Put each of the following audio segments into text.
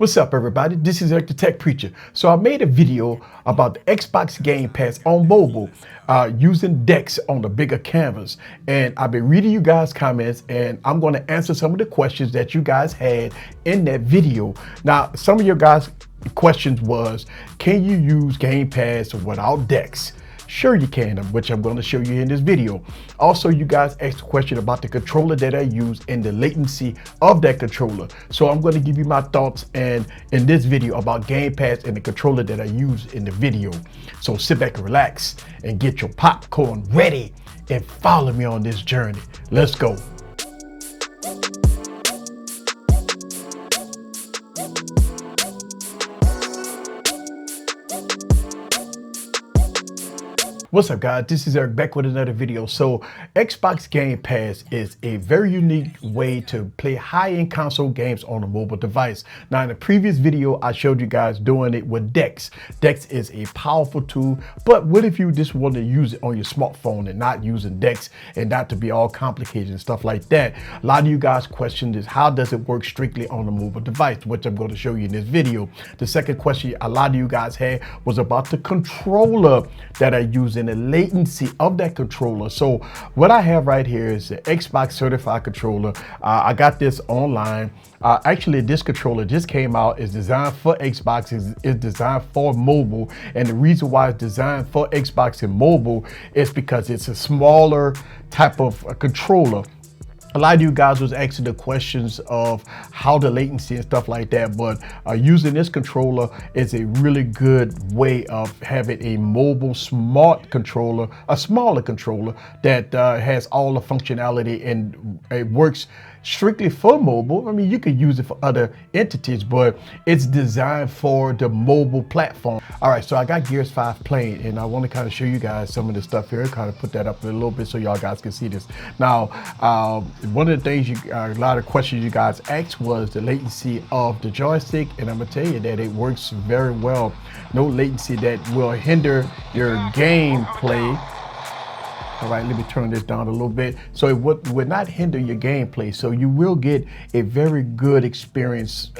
What's up, everybody? This is Eric the Tech Preacher. So I made a video about the Xbox Game Pass on mobile using DeX on the bigger canvas. And I've been reading you guys' comments, and I'm going to answer some of the questions that you guys had in that video. Now, some of your guys' questions was, can you use Game Pass without DeX? Sure you can, which I'm going to show you in this video. Also, you guys asked a question about the controller that I use and the latency of that controller. So I'm going to give you my thoughts and in this video about Game Pass and the controller that I use in the video. So sit back and relax and get your popcorn ready and follow me on this journey. Let's go. What's up, guys? This is Eric back with another video. So Xbox Game Pass is a very unique way to play high-end console games on a mobile device. Now, in the previous video, I showed you guys doing it with DeX. DeX is a powerful tool, but what if you just want to use it on your smartphone and not using DeX and not to be all complicated and stuff like that? A lot of you guys questioned is how does it work strictly on a mobile device, which I'm going to show you in this video. The second question a lot of you guys had was about the controller that I use and the latency of that controller. So what I have right here is the Xbox certified controller. I got this online. Actually, this controller just came out. It's designed for Xbox. It's designed for mobile. And the reason why it's designed for Xbox and mobile is because it's a smaller type of controller. A lot of you guys was asking the questions of how the latency and stuff like that, but using this controller is a really good way of having a mobile smart controller, a smaller controller that has all the functionality and it works strictly for mobile. I mean, you could use it for other entities, but it's designed for the mobile platform. All right, so I got Gears 5 playing, and I want to kind of show you guys some of the stuff here, kind of put that up a little bit so y'all guys can see this. Now, one of the things a lot of questions you guys asked was the latency of the joystick, and I'm gonna tell you that it works very well. No latency that will hinder your gameplay. All right, let me turn this down a little bit. So it would not hinder your gameplay. So you will get a very good experience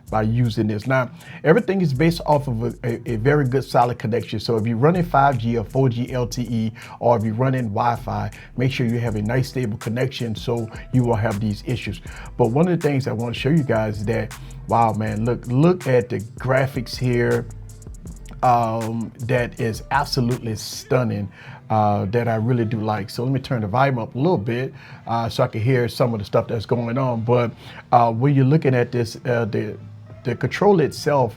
by using this. Now, everything is based off of a very good solid connection. So if you're running 5G or 4G LTE, or if you're running Wi-Fi, make sure you have a nice stable connection so you won't have these issues. But one of the things I want to show you guys is that, wow, man, look at the graphics here. That is absolutely stunning, that I really do like. So let me turn the volume up a little bit so I can hear some of the stuff that's going on. But when you're looking at this, the controller itself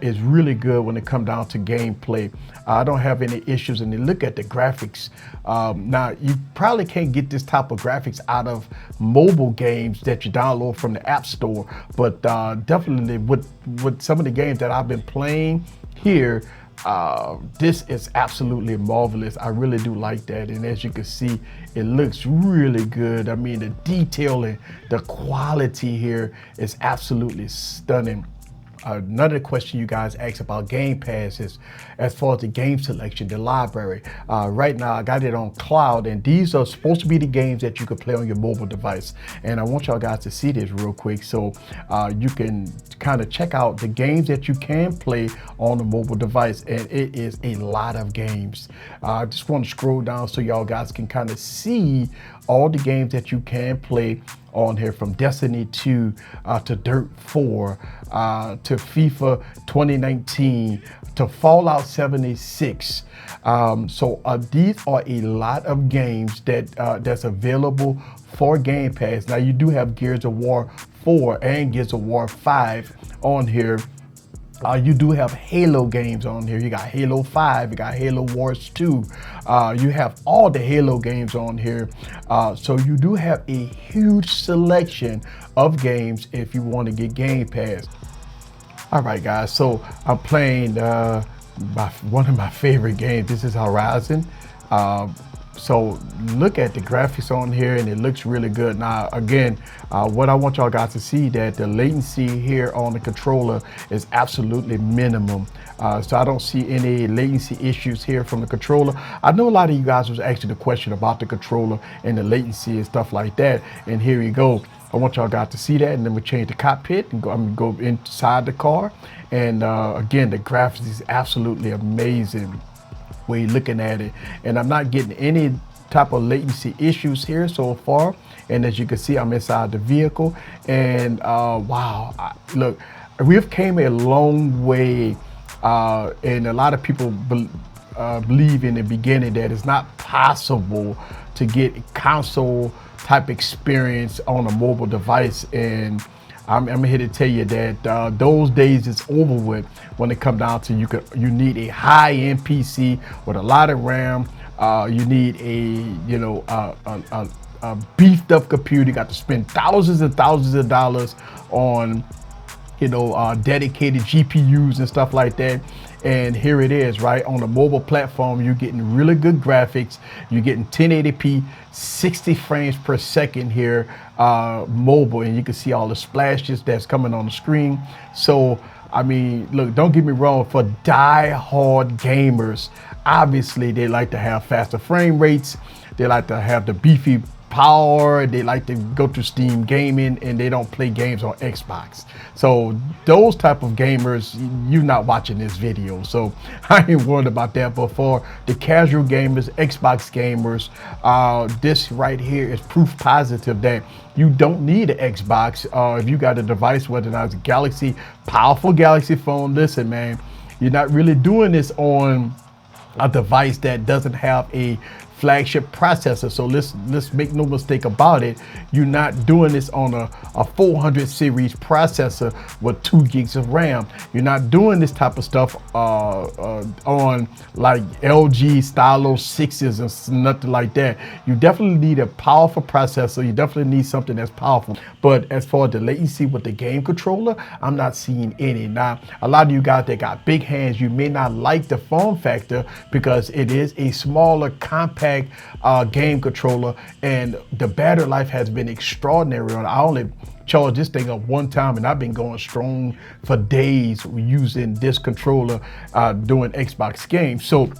is really good when it comes down to gameplay. I don't have any issues, and you look at the graphics. Now, you probably can't get this type of graphics out of mobile games that you download from the App Store, but definitely with some of the games that I've been playing here, this is absolutely marvelous. I really do like that, and as you can see, it looks really good. I mean, the detailing, the quality here is absolutely stunning. Another question you guys asked about Game Pass is as far as the game selection, the library. Right now I got it on cloud, and these are supposed to be the games that you can play on your mobile device. And I want y'all guys to see this real quick so you can kind of check out the games that you can play on a mobile device, and it is a lot of games. I just want to scroll down so y'all guys can kind of see all the games that you can play on here, from Destiny 2 to Dirt 4 to FIFA 2019 to Fallout 76. So these are a lot of games that's available for Game Pass. Now, you do have Gears of War 4 and Gears of War 5 on here. You do have Halo games on here. You got Halo 5, you got Halo Wars 2. You have all the Halo games on here. So you do have a huge selection of games if you want to get Game Pass. All right, guys, so I'm playing one of my favorite games. This is Horizon. So look at the graphics on here, and it looks really good. Now, again, what I want y'all guys to see that the latency here on the controller is absolutely minimum. So I don't see any latency issues here from the controller. I know a lot of you guys was asking the question about the controller and the latency and stuff like that. And here you go. I want y'all guys to see that, and then we change the cockpit and I'm gonna go inside the car. And again, the graphics is absolutely amazing when you're looking at it. And I'm not getting any type of latency issues here so far. And as you can see, I'm inside the vehicle, and wow, look, we've came a long way. And a lot of people believe in the beginning that it's not possible to get console type experience on a mobile device, and I'm here to tell you that those days is over with when it comes down to you need a high-end PC with a lot of RAM. You need a beefed up computer. You got to spend thousands and thousands of dollars on dedicated GPUs and stuff like that. And here it is, right? On the mobile platform, you're getting really good graphics. You're getting 1080p, 60 frames per second here, mobile, and you can see all the splashes that's coming on the screen. So, I mean, look, don't get me wrong, for die-hard gamers, obviously they like to have faster frame rates. They like to have the beefy power. They like to go to Steam gaming, and they don't play games on Xbox. So those type of gamers, you're not watching this video, so I ain't worried about that. But for the casual gamers, Xbox gamers, this right here is proof positive that you don't need an Xbox. If you got a device, whether or not it's a Galaxy, powerful Galaxy phone, listen, man, you're not really doing this on a device that doesn't have a flagship processor. So let's make no mistake about it, you're not doing this on a 400 series processor with 2 gigs of RAM. You're not doing this type of stuff on like LG Stylo 6s and nothing like that. You definitely need a powerful processor. You definitely need something that's powerful. But as far as the latency with the game controller, I'm not seeing any. Now, a lot of you guys that got big hands, you may not like the form factor because it is a smaller, compact game controller, and the battery life has been extraordinary on it. I only charged this thing up one time, and I've been going strong for days using this controller doing Xbox games. So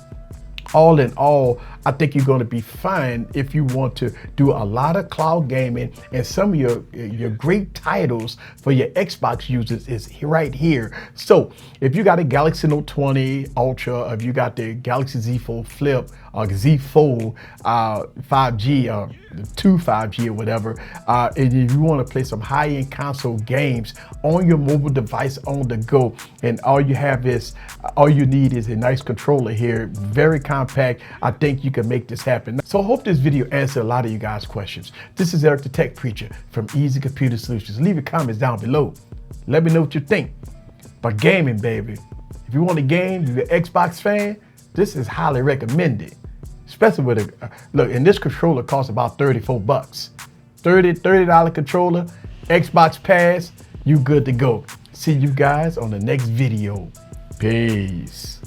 all in all, I think you're going to be fine if you want to do a lot of cloud gaming, and some of your great titles for your Xbox users is right here. So if you got a Galaxy Note 20 Ultra, if you got the Galaxy Z Fold Flip or Z Fold 5G or 5G or whatever, and if you want to play some high-end console games on your mobile device on the go, and all you need is a nice controller here, very compact, I think you can make this happen. So I hope this video answered a lot of you guys' questions. This is Eric the Tech Preacher from Easy Computer Solutions. Leave your comments down below. Let me know what you think about gaming, baby. If you want to game, if you're an Xbox fan, this is highly recommended. Especially with look, and this controller costs about 34 bucks. $30 controller, Xbox Pass, you good to go. See you guys on the next video. Peace.